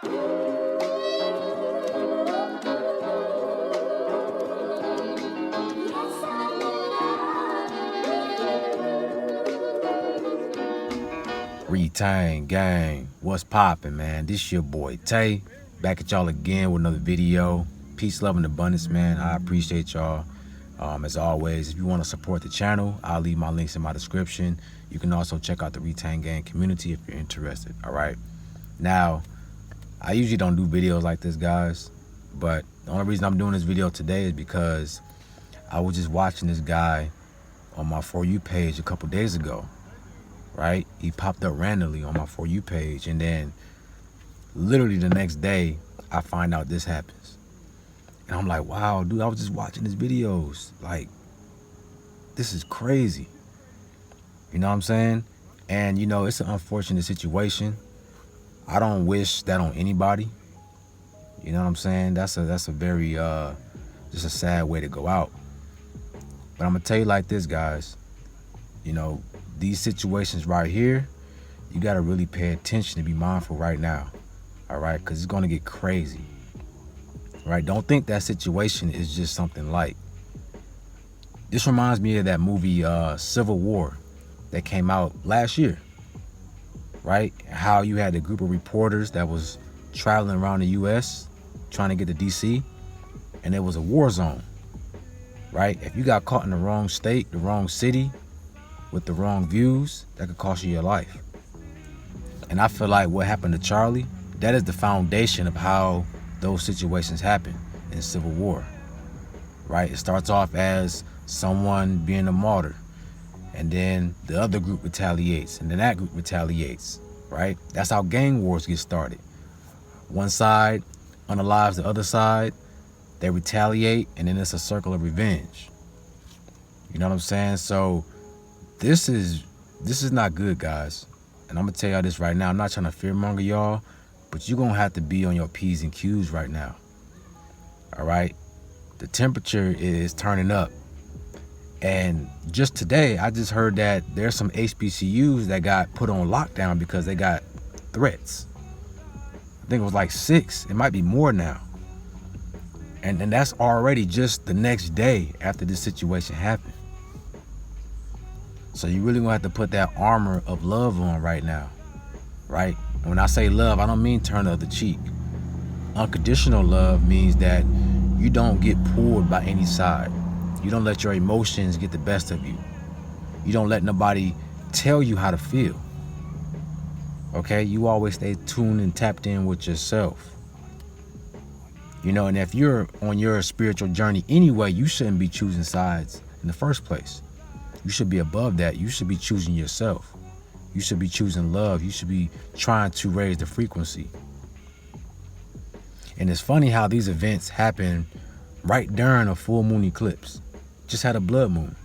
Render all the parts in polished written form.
Retain gang, what's poppin', man? This your boy Tay, back at y'all again with another video. Peace, love, and abundance, man. I appreciate y'all. As always, if you want to support the channel, I'll leave my links in my description. You can also check out the Retain Gang community if you're interested. All right. Now, I usually don't do videos like this, guys, but the only reason I'm doing this video today is because I was just watching this guy on my For You page a couple days ago. Right? He popped up randomly on my For You page, and then literally the next day I find out this happens. And I'm like, wow, dude, I was just watching his videos. Like, this is crazy. You know what I'm saying? And you know, it's an unfortunate situation. I don't wish that on anybody. You know what I'm saying? That's a very just a sad way to go out. But I'm gonna tell you like this, guys. You know, these situations right here, you got to really pay attention and be mindful right now. All right, because it's going to get crazy. Right? Don't think that situation is just something light. This reminds me of that movie Civil War that came out last year. Right? How you had a group of reporters that was traveling around the US trying to get to DC, and it was a war zone. Right? If you got caught in the wrong state, the wrong city, with the wrong views, that could cost you your life. And I feel like what happened to Charlie, that is the foundation of how those situations happen in Civil War. Right? It starts off as someone being a martyr, and then the other group retaliates, and then that group retaliates. Right? That's how gang wars get started. One side unalives the other side, they retaliate, and then it's a circle of revenge. You know what I'm saying? So this is not good, guys. And I'm gonna tell y'all this right now. I'm not trying to fearmonger y'all, but you're gonna have to be on your P's and Q's right now. All right? The temperature is turning up. And just today, I just heard that there's some HBCUs that got put on lockdown because they got threats. I think it was like 6. It might be more now. And that's already just the next day after this situation happened. So you really gonna have to put that armor of love on right now, right? And when I say love, I don't mean turn the other cheek. Unconditional love means that you don't get pulled by any side. You don't let your emotions get the best of you. You don't let nobody tell you how to feel. Okay? You always stay tuned and tapped in with yourself. You know, and if you're on your spiritual journey anyway, you shouldn't be choosing sides in the first place. You should be above that. You should be choosing yourself. You should be choosing love. You should be trying to raise the frequency. And it's funny how these events happen right during a full moon eclipse. Just had a blood moon.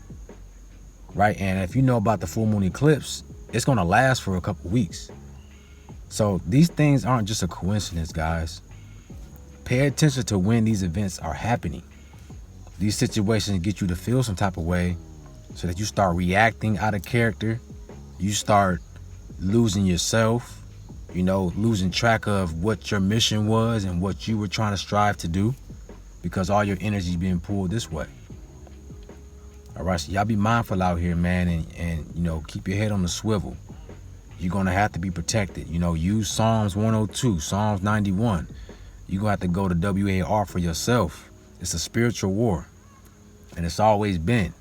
Right? And if you know about the full moon eclipse, it's going to last for a couple weeks. So these things aren't just a coincidence, guys. Pay attention to when these events are happening. These situations get you to feel some type of way, so that you start reacting out of character. You start losing yourself, you know, losing track of what your mission was and what you were trying to strive to do, because all your energy is being pulled this way. All right, so y'all be mindful out here, man, and you know, keep your head on the swivel. You're gonna have to be protected. You know, use Psalms 102, Psalms 91. You're gonna have to go to WAR for yourself. It's a spiritual war, and it's always been.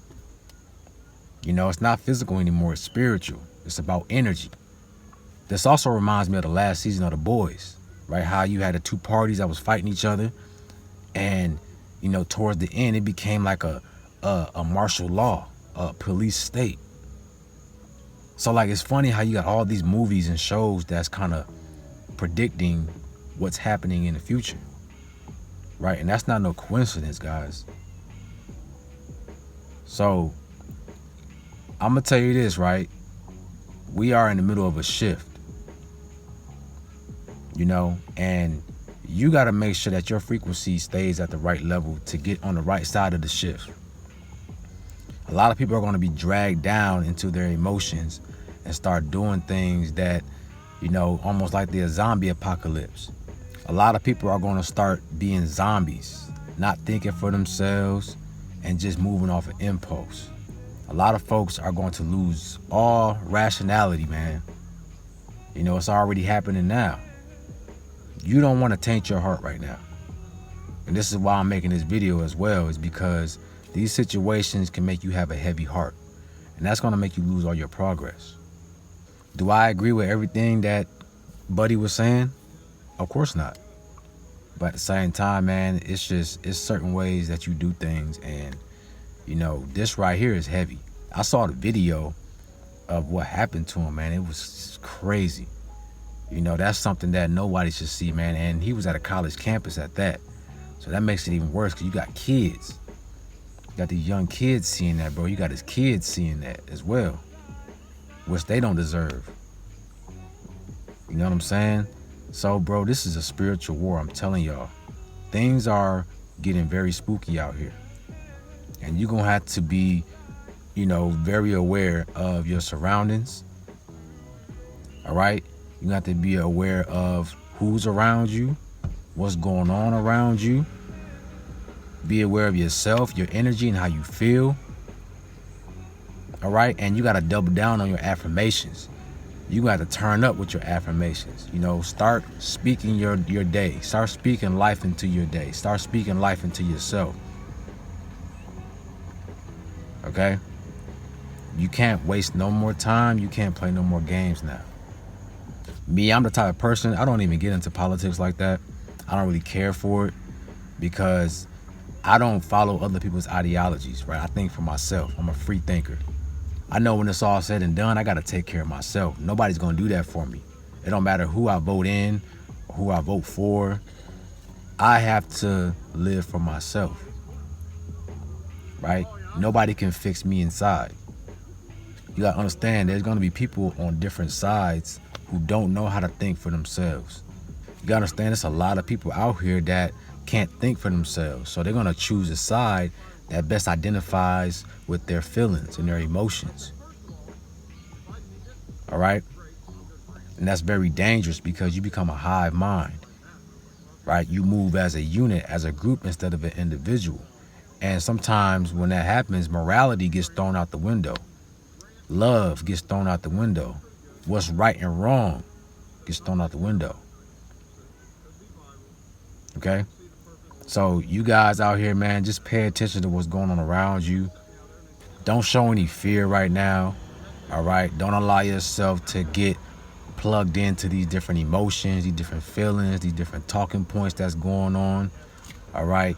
You know, it's not physical anymore, it's spiritual. It's about energy. This also reminds me of the last season of The Boys, right? How you had the two parties that was fighting each other, and, you know, towards the end, it became like a martial law, a police state. So, like, it's funny how you got all these movies and shows that's kind of predicting what's happening in the future, right? And that's not no coincidence, guys. So I'm gonna tell you this, right? We are in the middle of a shift, you know, and you got to make sure that your frequency stays at the right level to get on the right side of the shift. A lot of people are going to be dragged down into their emotions and start doing things that, you know, almost like the zombie apocalypse. A lot of people are going to start being zombies, not thinking for themselves and just moving off of impulse. A lot of folks are going to lose all rationality, man. You know, it's already happening now. You don't want to taint your heart right now. And this is why I'm making this video as well, is because these situations can make you have a heavy heart. And that's going to make you lose all your progress. Do I agree with everything that Buddy was saying? Of course not. But at the same time, man, it's certain ways that you do things. And, you know, this right here is heavy. I saw the video of what happened to him, man. It was crazy. You know, that's something that nobody should see, man. And he was at a college campus at that. So that makes it even worse because you got kids. You got these young kids seeing that, bro. You got his kids seeing that as well, which they don't deserve. You know what I'm saying? So, bro, this is a spiritual war. I'm telling y'all. Things are getting very spooky out here. And you're going to have to be, you know, very aware of your surroundings. All right? You have to be aware of who's around you, what's going on around you. Be aware of yourself, your energy, and how you feel. All right? And you got to double down on your affirmations. You got to turn up with your affirmations. You know, start speaking your day. Start speaking life into your day. Start speaking life into yourself. Okay? You can't waste no more time. You can't play no more games now. Me, I'm the type of person, I don't even get into politics like that. I don't really care for it because I don't follow other people's ideologies, right? I think for myself. I'm a free thinker. I know when it's all said and done, I got to take care of myself. Nobody's going to do that for me. It don't matter who I vote in or who I vote for. I have to live for myself, right? Nobody can fix me inside. You got to understand there's going to be people on different sides who don't know how to think for themselves. You got to understand there's a lot of people out here that can't think for themselves. So they're going to choose a side that best identifies with their feelings and their emotions. All right? And that's very dangerous because you become a hive mind, right? You move as a unit, as a group instead of an individual. And sometimes when that happens, morality gets thrown out the window. Love gets thrown out the window. What's right and wrong gets thrown out the window. Okay? So you guys out here, man, just pay attention to what's going on around you. Don't show any fear right now. All right? Don't allow yourself to get plugged into these different emotions, these different feelings, these different talking points that's going on. All right?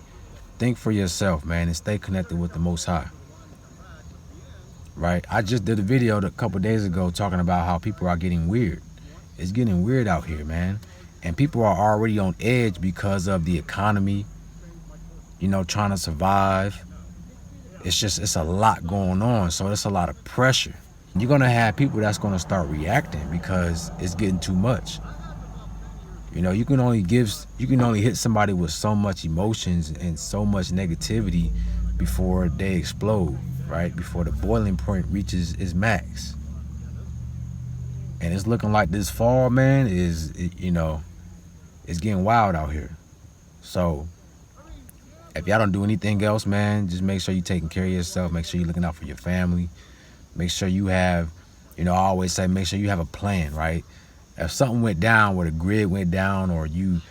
Think for yourself, man, and stay connected with the Most High. Right? I just did a video a couple days ago talking about how people are getting weird. It's getting weird out here, man. And people are already on edge because of the economy, you know, trying to survive. It's a lot going on. So it's a lot of pressure. You're going to have people that's going to start reacting because it's getting too much. You know, you can only hit somebody with so much emotions and so much negativity before they explode, right? Before the boiling point reaches its max. And it's looking like this fall, man, it's getting wild out here. So if y'all don't do anything else, man, just make sure you're taking care of yourself. Make sure you're looking out for your family. Make sure you have, you know, I always say, make sure you have a plan, right? If something went down, where the grid went down, or you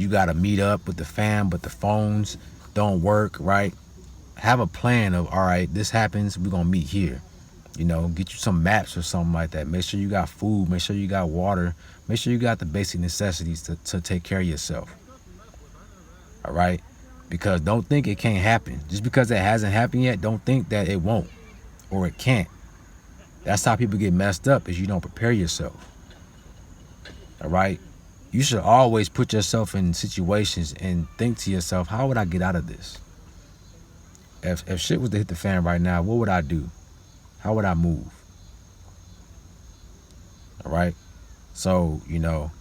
got to meet up with the fam, but the phones don't work, right? Have a plan of, all right, this happens, we're going to meet here. You know, get you some maps or something like that. Make sure you got food. Make sure you got water. Make sure you got the basic necessities to take care of yourself. All right? Because don't think it can't happen. Just because it hasn't happened yet, don't think that it won't or it can't. That's how people get messed up, is you don't prepare yourself. All right? You should always put yourself in situations and think to yourself, how would I get out of this? If shit was to hit the fan right now, what would I do? How would I move? All right? So, you know,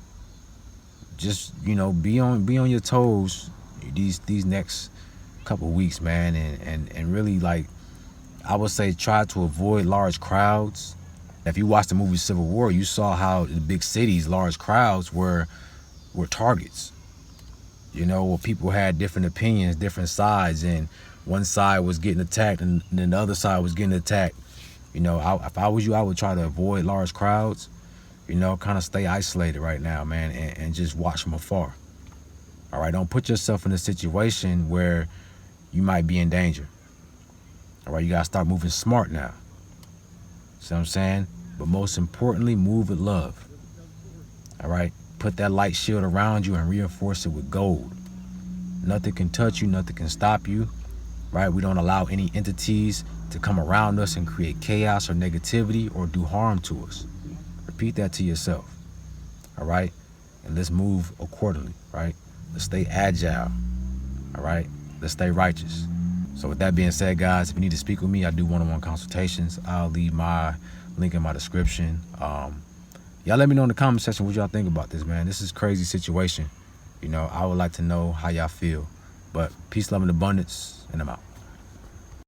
just, you know, be on your toes these next couple weeks, man, and really, like, I would say try to avoid large crowds. If you watched the movie Civil War, you saw how in big cities, large crowds were targets. You know, where people had different opinions, different sides, and one side was getting attacked and then the other side was getting attacked. You know, if I was you, I would try to avoid large crowds, you know, kind of stay isolated right now, man, and just watch from afar. All right, don't put yourself in a situation where you might be in danger. All right, you gotta start moving smart now. See what I'm saying? But most importantly, move with love. All right, put that light shield around you and reinforce it with gold. Nothing can touch you, nothing can stop you, right? We don't allow any entities to come around us and create chaos or negativity or do harm to us. Repeat that to yourself, all right? And let's move accordingly, right? Let's stay agile, all right? Let's stay righteous. So with that being said, guys, if you need to speak with me, I do one-on-one consultations. I'll leave my link in my description. Y'all let me know in the comment section what y'all think about this, man. This is a crazy situation. You know, I would like to know how y'all feel. But peace, love, and abundance, and I'm out.